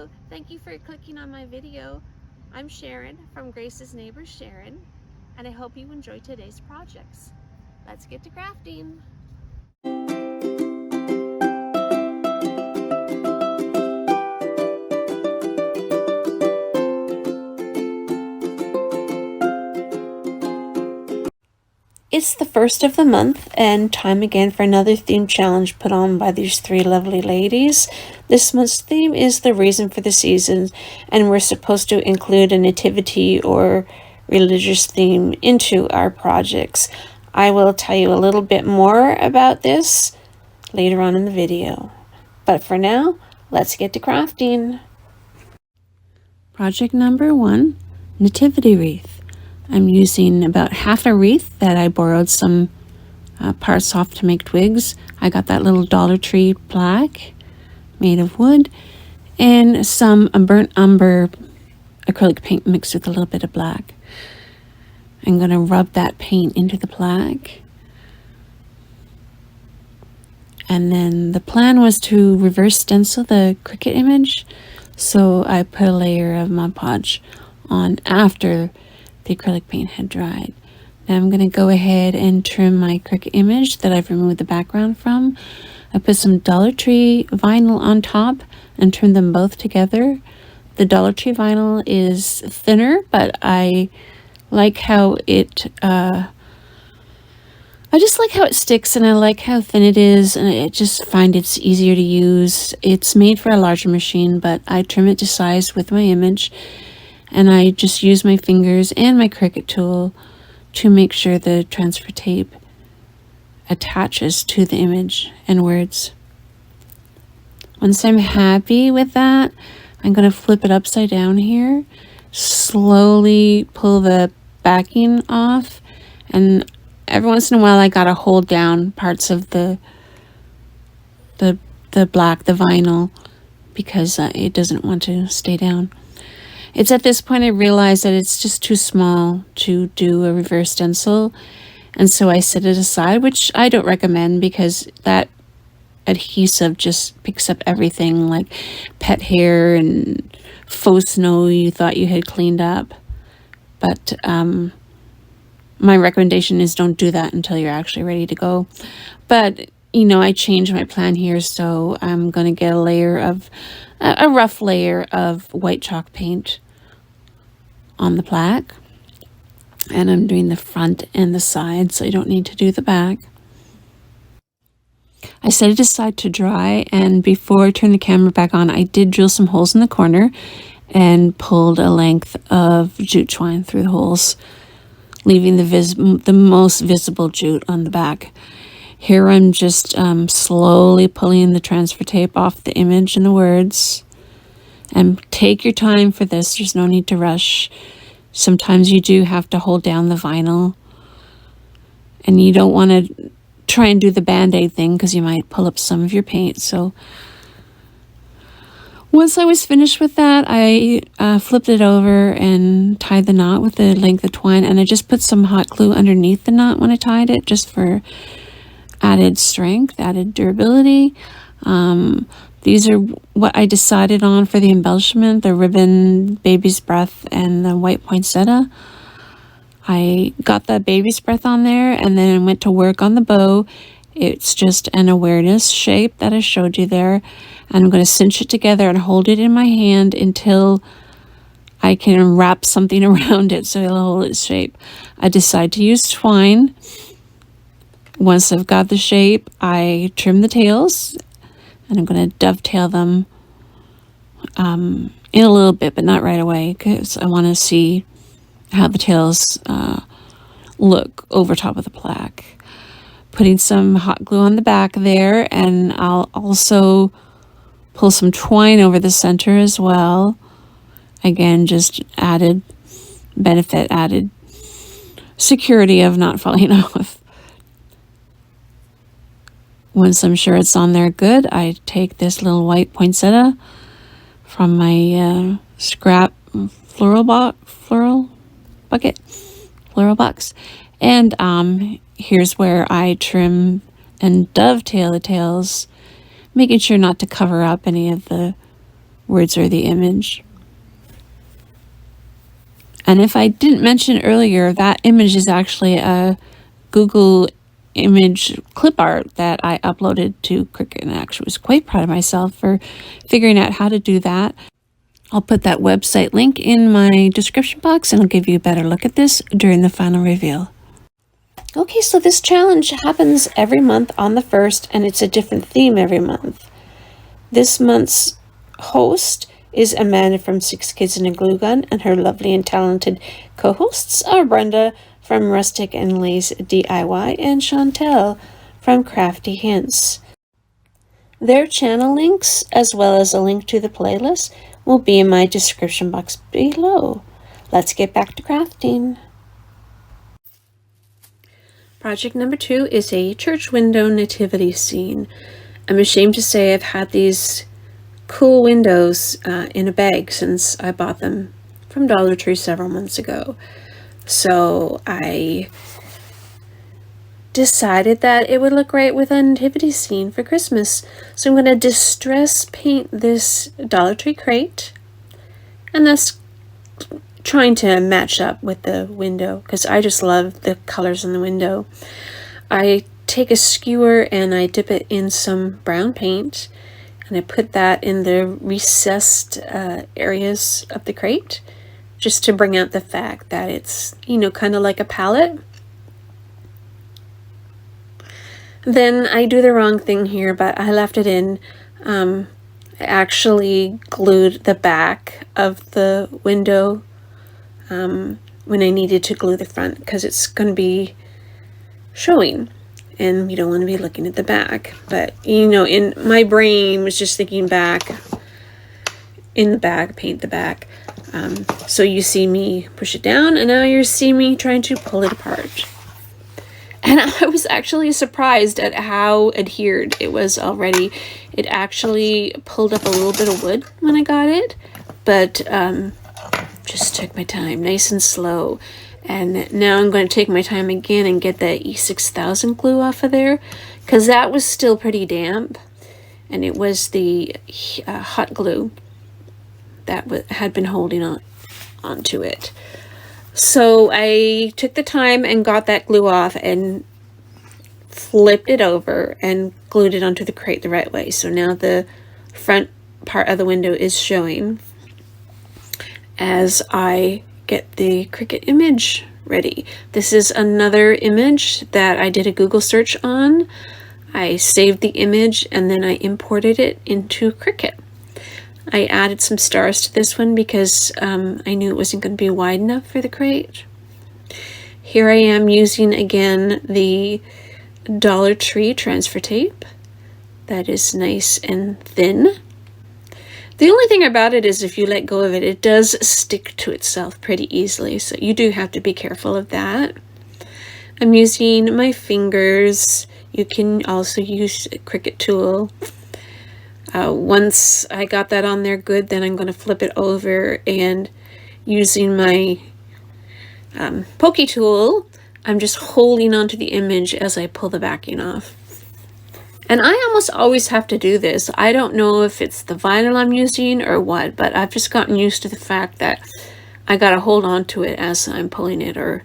Hello, thank you for clicking on my video. I'm Sharon from Grace's Neighbor Sharon, and I hope you enjoy today's projects. Let's get to crafting. It's the first of the month and time again for another theme challenge put on by these three lovely ladies. This month's theme is the reason for the season, and we're supposed to include a nativity or religious theme into our projects. I will tell you a little bit more about this later on in the video. But for now, let's get to crafting. Project number 1, Nativity Wreath. I'm using about half a wreath that I borrowed some parts off to make twigs. I got that little Dollar Tree plaque made of wood and some burnt umber acrylic paint mixed with a little bit of black. I'm going to rub that paint into the plaque. And then the plan was to reverse stencil the Cricut image, so I put a layer of Mod Podge on after the acrylic paint had dried. Now I'm going to go ahead and trim my Cricut image that I've removed the background from. I put some Dollar Tree vinyl on top and trimmed them both together. The Dollar Tree vinyl is thinner, but I like how it I just like how it sticks, and I like how thin it is, and I just find it's easier to use. It's made for a larger machine, but I trim it to size with my image. And I just use my fingers and my Cricut tool to make sure the transfer tape attaches to the image and words. Once I'm happy with that, I'm going to flip it upside down here, slowly pull the backing off, and every once in a while I got to hold down parts of the black, the vinyl, because it doesn't want to stay down. It's at this point I realized that it's just too small to do a reverse stencil, and so I set it aside, which I don't recommend because that adhesive just picks up everything like pet hair and faux snow you thought you had cleaned up. But my recommendation is don't do that until you're actually ready to go. But you know, I changed my plan here, so I'm going to get a rough layer of white chalk paint on the plaque, and I'm doing the front and the side, so I don't need to do the back. I set it aside to dry, and before I turned the camera back on, I did drill some holes in the corner and pulled a length of jute twine through the holes, leaving the most visible jute on the back. Here I'm just slowly pulling the transfer tape off the image and the words. And take your time for this. There's no need to rush. Sometimes you do have to hold down the vinyl. And you don't want to try and do the Band-Aid thing because you might pull up some of your paint. So once I was finished with that, I flipped it over and tied the knot with the length of twine. And I just put some hot glue underneath the knot when I tied it, just for added strength, added durability. These are what I decided on for the embellishment: the ribbon, baby's breath, and the white poinsettia. I got the baby's breath on there and then went to work on the bow. It's just an awareness shape that I showed you there. And I'm going to cinch it together and hold it in my hand until I can wrap something around it so it'll hold its shape. I decide to use twine. Once I've got the shape, I trim the tails, and I'm going to dovetail them in a little bit, but not right away, because I want to see how the tails look over top of the plaque. Putting some hot glue on the back there, and I'll also pull some twine over the center as well. Again, just added benefit, added security of not falling off. Once I'm sure it's on there good, I take this little white poinsettia from my scrap floral box, and here's where I trim and dovetail the tails, making sure not to cover up any of the words are the image. And if I didn't mention earlier, that image is actually a Google image clip art that I uploaded to Cricut, and I actually was quite proud of myself for figuring out how to do that. I'll put that website link in my description box, and I'll give you a better look at this during the final reveal. Okay, so this challenge happens every month on the 1st, and it's a different theme every month. This month's host is Amanda from 6 Kids and a Glue Gun, and her lovely and talented co-hosts are Brenda from Rustic and Lace DIY and Chantel from Crafty Hints. Their channel links, as well as a link to the playlist, will be in my description box below. Let's get back to crafting. Project number 2 is a church window nativity scene. I'm ashamed to say I've had these cool windows in a bag since I bought them from Dollar Tree several months ago. So I decided that it would look great with a nativity scene for Christmas. So I'm going to distress paint this Dollar Tree crate, and that's trying to match up with the window because I just love the colors in the window. I take a skewer and I dip it in some brown paint, and I put that in the recessed areas of the crate just to bring out the fact that it's, you know, kind of like a palette. Then I do the wrong thing here, but I left it in. I actually glued the back of the window when I needed to glue the front, because it's going to be showing and you don't want to be looking at the back. But you know, in my brain was just thinking back, in the back, paint the back. So you see me push it down, and now you see me trying to pull it apart. And I was actually surprised at how adhered it was already. It actually pulled up a little bit of wood when I got it, but just took my time, nice and slow. And now I'm going to take my time again and get that E6000 glue off of there, because that was still pretty damp, and it was the hot glue that had been holding onto it. So I took the time and got that glue off and flipped it over and glued it onto the crate the right way. So now the front part of the window is showing as I get the Cricut image ready. This is another image that I did a Google search on. I saved the image and then I imported it into Cricut. I added some stars to this one because I knew it wasn't going to be wide enough for the crate. Here I am using again the Dollar Tree transfer tape. That is nice and thin. The only thing about it is if you let go of it, it does stick to itself pretty easily, so you do have to be careful of that. I'm using my fingers. You can also use a Cricut tool. Once I got that on there good, then I'm going to flip it over, and using my pokey tool, I'm just holding onto the image as I pull the backing off. And I almost always have to do this. I don't know if it's the vinyl I'm using or what, but I've just gotten used to the fact that I got to hold on to it as I'm pulling it, or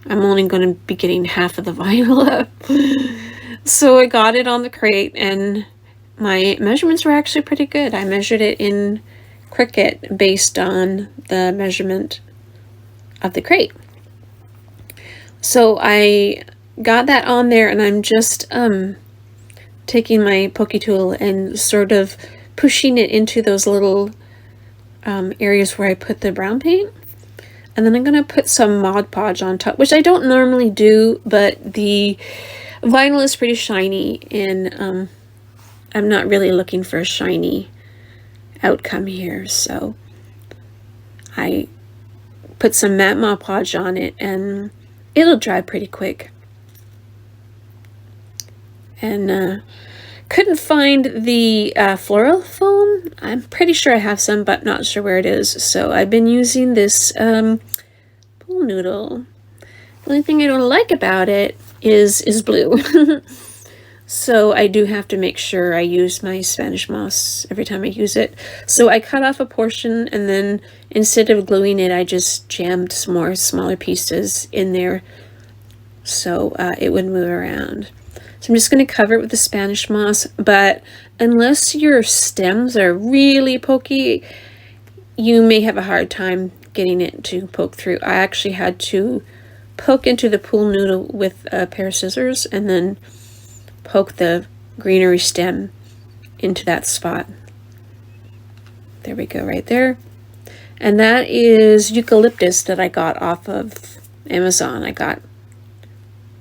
I'm only going to be getting half of the vinyl up. So I got it on the crate, and my measurements were actually pretty good. I measured it in Cricut based on the measurement of the crate. So I got that on there, and I'm just taking my pokey tool and sort of pushing it into those little areas where I put the brown paint. And then I'm going to put some Mod Podge on top, which I don't normally do, but the vinyl is pretty shiny, and I'm not really looking for a shiny outcome here, so I put some matte Mod Podge on it, and it'll dry pretty quick. And couldn't find the floral foam. I'm pretty sure I have some, but not sure where it is, so I've been using this pool noodle. The only thing I don't like about it is blue. So I do have to make sure I use my Spanish moss every time I use it. So I cut off a portion, and then instead of gluing it, I just jammed some more smaller pieces in there so it would move around. So I'm just going to cover it with the Spanish moss, but unless your stems are really pokey, you may have a hard time getting it to poke through. I actually had to poke into the pool noodle with a pair of scissors and then poke the greenery stem into that spot. There we go, right there. And that is eucalyptus that I got off of Amazon. I got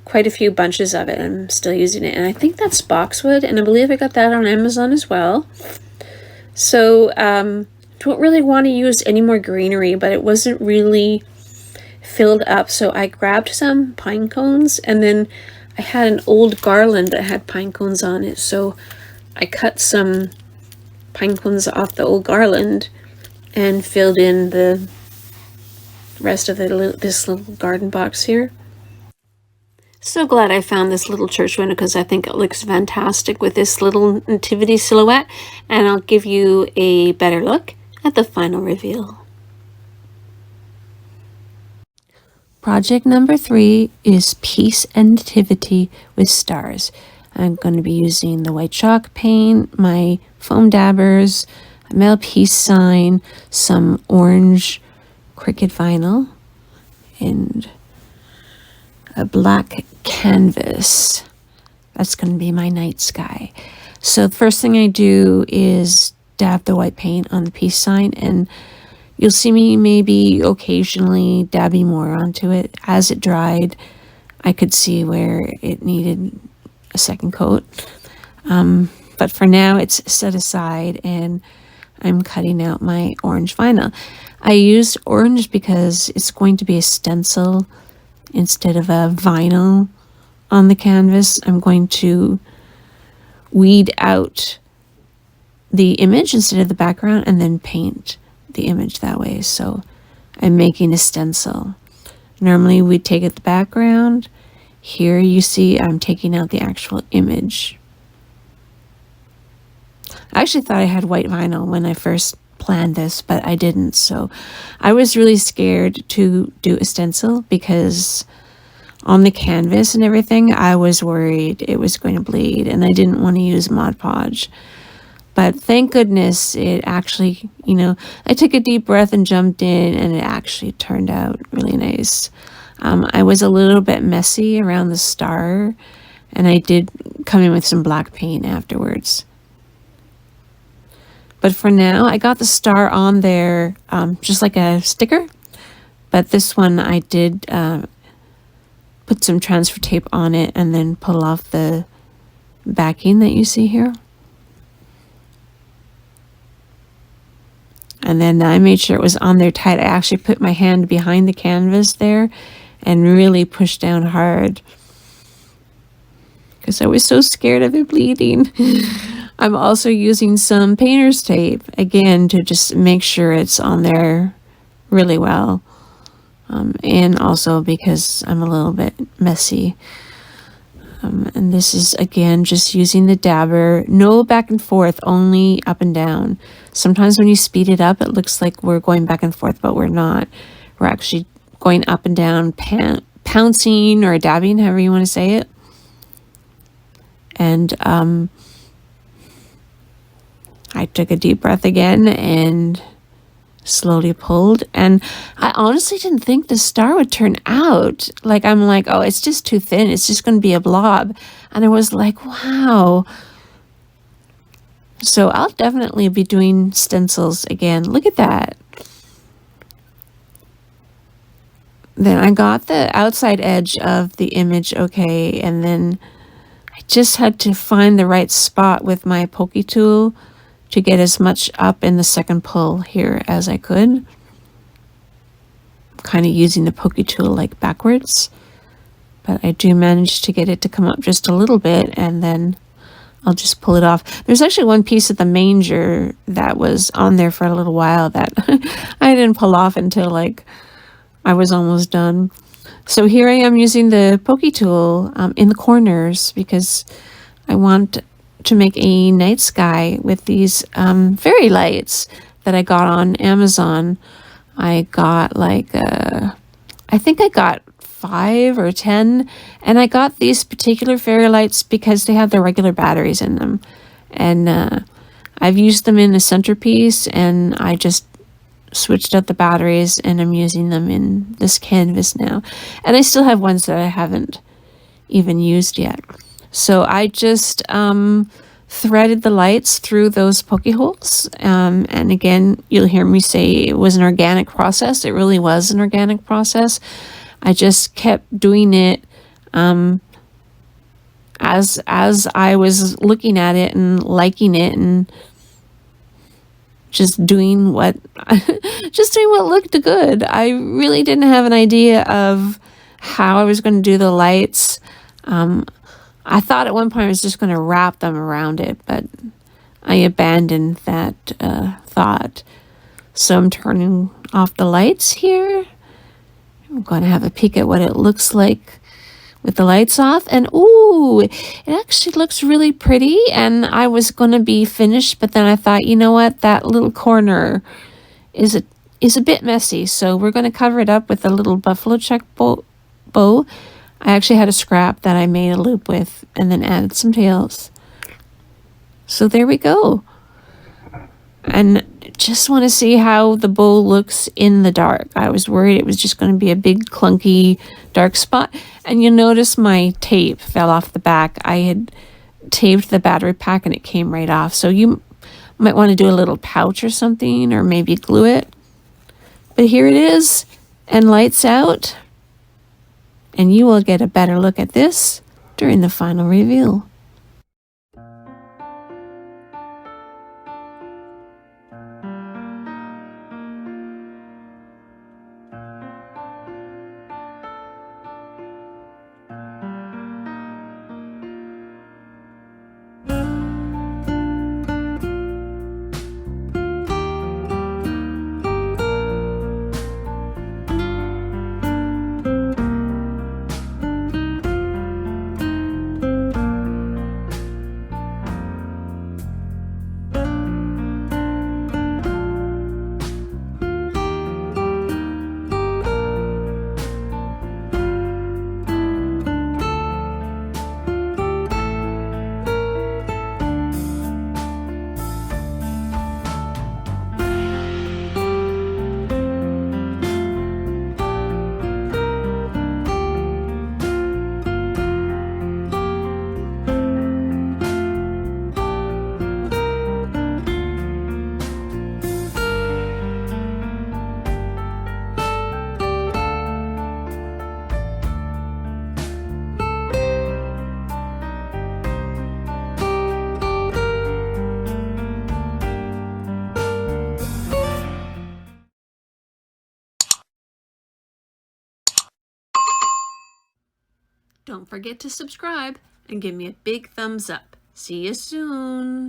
quite a few bunches of it. I'm still using it. And I think that's boxwood, and I believe I got that on Amazon as well. So, don't really want to use any more greenery, but it wasn't really filled up. So I grabbed some pine cones, and then I had an old garland that had pine cones on it. So I cut some pine cones off the old garland and filled in the rest of this little garden box here. So glad I found this little church window because I think it looks fantastic with this little nativity silhouette, and I'll give you a better look at the final reveal. Project number 3 is Peace and Nativity with stars. I'm going to be using the white chalk paint, my foam dabbers, a metal peace sign, some orange Cricut vinyl, and a black canvas. That's going to be my night sky. So the first thing I do is dab the white paint on the peace sign, and you'll see me maybe occasionally dabbing more onto it. As it dried, I could see where it needed a second coat. But for now, it's set aside, and I'm cutting out my orange vinyl. I used orange because it's going to be a stencil instead of a vinyl on the canvas. I'm going to weed out the image instead of the background and then paint the image that way. So I'm making a stencil. Normally we'd take out the background. Here you see I'm taking out the actual image. I actually thought I had white vinyl when I first planned this, but I didn't. So I was really scared to do a stencil because on the canvas and everything, I was worried it was going to bleed, and I didn't want to use Mod Podge. But thank goodness it actually, I took a deep breath and jumped in, and it actually turned out really nice. I was a little bit messy around the star, and I did come in with some black paint afterwards. But for now, I got the star on there just like a sticker. But this one I did put some transfer tape on it and then pull off the backing that you see here. And then I made sure it was on there tight. I actually put my hand behind the canvas there and really pushed down hard because I was so scared of it bleeding. I'm also using some painter's tape, again, to just make sure it's on there really well. And also because I'm a little bit messy. And this is, again, just using the dabber. No back and forth, only up and down. Sometimes when you speed it up, it looks like we're going back and forth, but we're not. We're actually going up and down, pouncing or dabbing, however you want to say it. And I took a deep breath again and slowly pulled. And I honestly didn't think the star would turn out. I'm like, oh, it's just too thin. It's just going to be a blob. And I was like, wow. So I'll definitely be doing stencils again. Look at that. Then I got the outside edge of the image okay. And then I just had to find the right spot with my pokey tool to get as much up in the second pull here as I could. I'm kind of using the pokey tool backwards, but I do manage to get it to come up just a little bit, and then I'll just pull it off. There's actually one piece of the manger that was on there for a little while that I didn't pull off until I was almost done. So here I am using the pokey tool in the corners because I want to make a night sky with these fairy lights that I got on Amazon. I got like, I think I got 5 or 10, and I got these particular fairy lights because they have the regular batteries in them. And I've used them in a centerpiece, and I just switched out the batteries, and I'm using them in this canvas now. And I still have ones that I haven't even used yet. So I just threaded the lights through those poke holes. And again, you'll hear me say it was an organic process. It really was an organic process. I just kept doing it as I was looking at it and liking it, and just doing what looked good. I really didn't have an idea of how I was going to do the lights. I thought at one point I was just going to wrap them around it, but I abandoned that thought. So I'm turning off the lights here. I'm going to have a peek at what it looks like with the lights off. And ooh, it actually looks really pretty. And I was going to be finished, but then I thought, you know what, that little corner is a bit messy. So we're going to cover it up with a little buffalo check bow. I actually had a scrap that I made a loop with and then added some tails. So there we go. And just want to see how the bow looks in the dark. I was worried it was just going to be a big clunky dark spot. And you'll notice my tape fell off the back. I had taped the battery pack and it came right off. So you might want to do a little pouch or something, or maybe glue it. But here it is, and lights out. And you will get a better look at this during the final reveal. Don't forget to subscribe and give me a big thumbs up. See you soon.